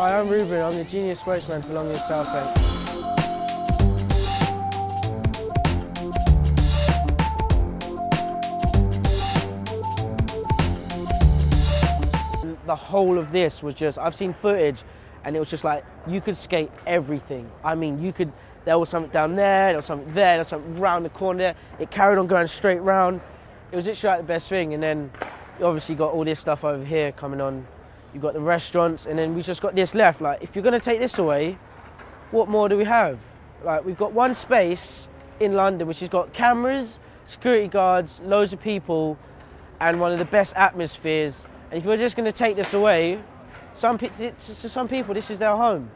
Hi, I'm Reuben. I'm the junior spokesman for Long Live Southbank. The whole of this was just, I've seen footage and it was just like, you could skate everything. I mean, there was something down there was something there, there was something round the corner there. It carried on going straight round. It was literally like the best thing. And then you obviously got all this stuff over here coming on. You've got the restaurants, and then we just got this left. Like, if you're gonna take this away, what more do we have? Like, we've got one space in London which has got cameras, security guards, loads of people, and one of the best atmospheres. And if you're just gonna take this away, to some people, this is their home.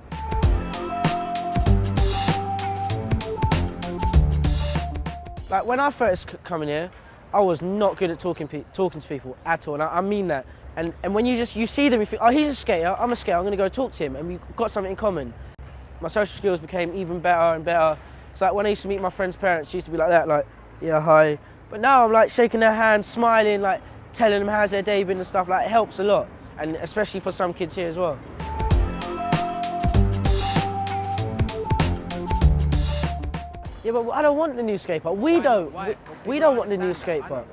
Like, when I first come in here, I was not good at talking to people at all, and I mean that. And when you see them, you think, oh, he's a skater, I'm a skater, I'm gonna go talk to him, and we've got something in common. My social skills became even better and better. It's like when I used to meet my friends' parents, it used to be like that, like, yeah, hi. But now I'm like shaking their hands, smiling, like telling them how's their day been and stuff. Like, it helps a lot, and especially for some kids here as well. Yeah, but I don't want the new skate park. We don't want the new skate park.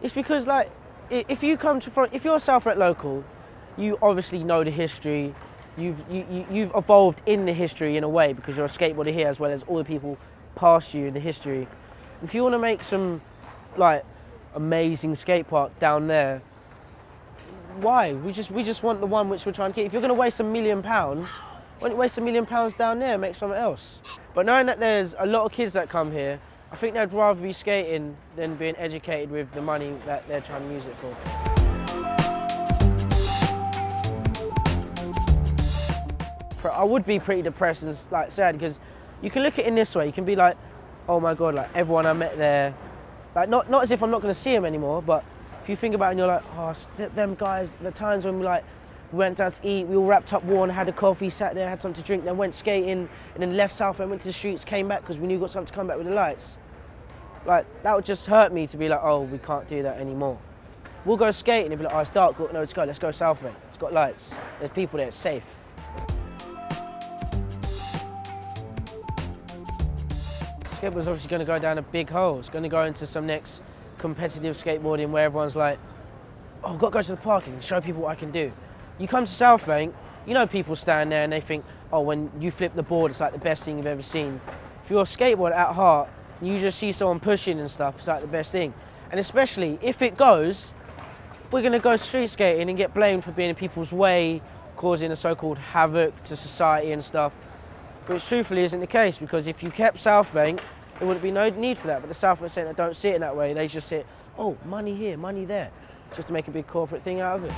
It's because, like, if you're a Southbank local, you obviously know the history. You've evolved in the history in a way because you're a skateboarder here as well as all the people past you in the history. If you want to make some, like, amazing skate park down there, why? We just want the one which we're trying to keep. If you're going to waste £1 million, why don't you waste £1 million down there and make something else? But knowing that there's a lot of kids that come here, I think they'd rather be skating than being educated with the money that they're trying to use it for. I would be pretty depressed and like sad because you can look at it in this way. You can be like, oh my God, like everyone I met there, like not as if I'm not going to see them anymore, but if you think about it and you're like, oh, them guys, the times when we went out to eat, we all wrapped up warm, had a coffee, sat there, had something to drink, then went skating, and then left Southbank, went to the streets, came back because we knew we got something to come back with the lights. Like, that would just hurt me to be like, oh, we can't do that anymore. We'll go skating and be like, oh, it's dark, no, let's go Southbank. It's got lights, there's people there, it's safe. Skateboard's obviously going to go down a big hole. It's going to go into some next competitive skateboarding where everyone's like, oh, I've got to go to the park and show people what I can do. You come to Southbank, you know people stand there and they think, oh, when you flip the board, it's like the best thing you've ever seen. If you're a skateboarder at heart, and you just see someone pushing and stuff, it's like the best thing. And especially if it goes, we're going to go street skating and get blamed for being in people's way, causing a so-called havoc to society and stuff. Which truthfully isn't the case, because if you kept Southbank, there wouldn't be no need for that. But the Southbank Centre don't see it in that way. They just say, oh, money here, money there, just to make a big corporate thing out of it.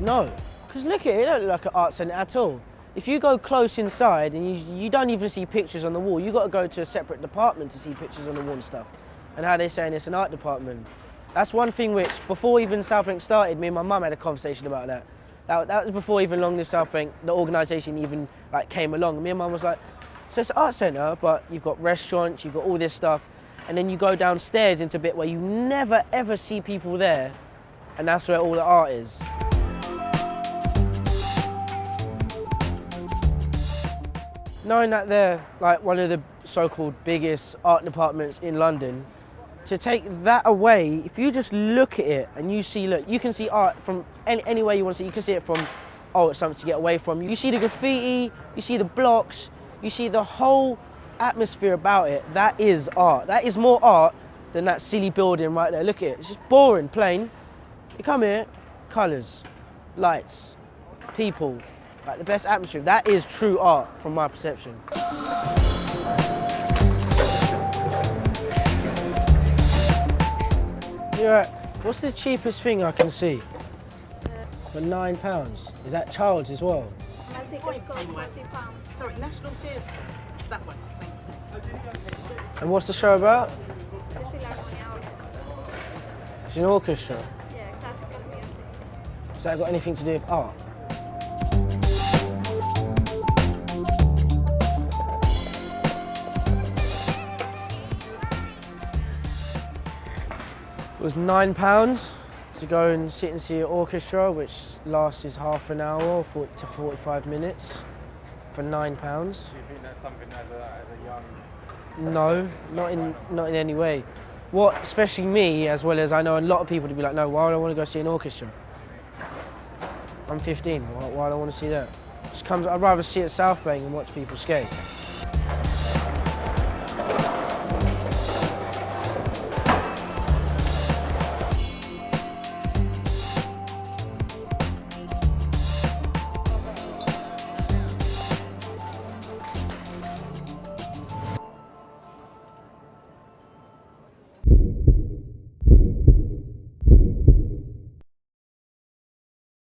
No, because look at it, it don't look like an art centre at all. If you go close inside and you don't even see pictures on the wall, you've got to go to a separate department to see pictures on the wall and stuff. And how they're saying it's an art department. That's one thing which, before even Southbank started, me and my mum had a conversation about that. That was before even Long Live Southbank, the organisation even like came along. And me and mum was like, so it's an art centre, but you've got restaurants, you've got all this stuff, and then you go downstairs into a bit where you never ever see people there, and that's where all the art is. Knowing that they're like one of the so-called biggest art departments in London, to take that away, if you just look at it and you see, look, you can see art from any way you want to see. You can see it from, oh, it's something to get away from. You see the graffiti, you see the blocks, you see the whole atmosphere about it. That is art. That is more art than that silly building right there. Look at it. It's just boring, plain. You come here, colours, lights, people, like the best atmosphere. That is true art from my perception. Yeah, what's the cheapest thing I can see? For £9. Is that child's as well? Sorry, National Theatre. That one. And what's the show about? It's an orchestra. Yeah, classical music. Has that got anything to do with art? It was £9 to to go and sit and see an orchestra, which lasts half an hour to 45 minutes for £9. Do you think that's something as a young... No, not in any way. What, especially me, as well as I know a lot of people to be like, no, why do I want to go see an orchestra? I'm 15, why do I want to see that? I'd rather sit at Southbank and watch people skate.